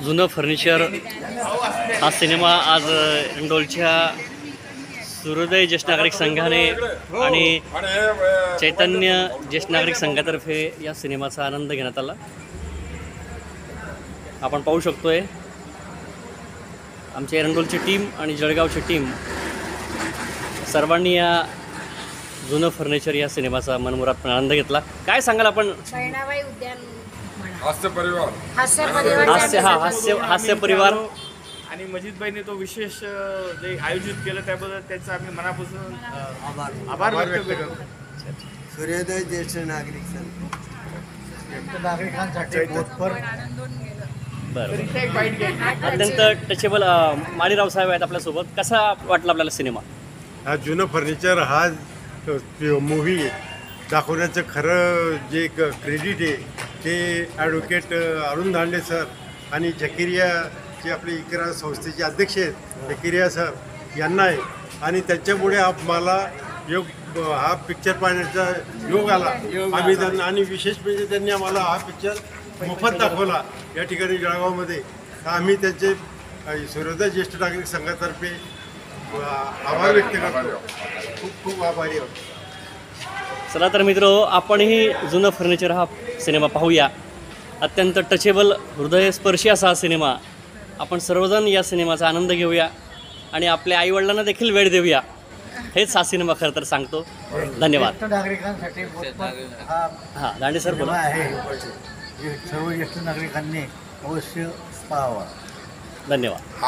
जुनं फर्निचर हा सिनेमा आज एरंडोलच्या सूर्योदय ज्येष्ठ नागरिक संघाने आणि चैतन्य ज्येष्ठ नागरिक संघातर्फे या सिनेमाचा आनंद घेण्यात आला। आपण पाहू शकतोय आमच्या एरंडोलची टीम आणि जळगावची टीम सर्वांनी या जुनं फर्निचर या सिनेमाचा मनमुराद आनंद घेतला। काय सांगाल आपण? बहिणाबाई उद्यान हास्य परिवार हास्य परिवार आणि मजिदबाईंनी तो विशेष जे आयोजित केलं त्याबद्दल त्यांचा आम्ही मनापासून आभार व्यक्त करतो। सूर्योदय ज्येष्ठ नागरिक संघ नागरिकांसाठी बरं अत्यंत टचेबल माळीराव साहेब आहेत आपल्यासोबत। कसा वाटला आपल्याला सिनेमा? हा जुनं फर्निचर हा मूव्ही दाखवण्याचं खरं जे क्रेडिट आहे ते ॲडव्होकेट अरुण धांडे सर आणि झकिरिया जे आपले इकरा संस्थेचे अध्यक्ष आहेत झकिरिया सर यांना आहे आणि त्यांच्यामुळे मला हा पिक्चर पाहण्याचा योग आला आम्ही त्यांना आणि विशेष म्हणजे त्यांनी आम्हाला हा पिक्चर मोफत दाखवला या ठिकाणी जळगावमध्ये। आम्ही त्यांचे सूर्योदय ज्येष्ठ नागरिक संघातर्फे आभार व्यक्त करतो, खूप खूप आभारी आहोत। चला तर मित्र आपणही जुनं फर्निचर हा सिनेमा पाहूया। अत्यंत टचेबल हृदयस्पर्शी असा हा सिनेमा, आपण सर्वजण या सिनेमाचा आनंद घेऊया आणि आपल्या आईवडिलांना देखील वेळ देऊया, हेच हा सिनेमा खरं तर सांगतो। धन्यवाद। नागरिकांसाठी हां दांडे सर बोला। आहे सर्व ज्येष्ठ नागरिकांनी अवश्य पाहावा। धन्यवाद।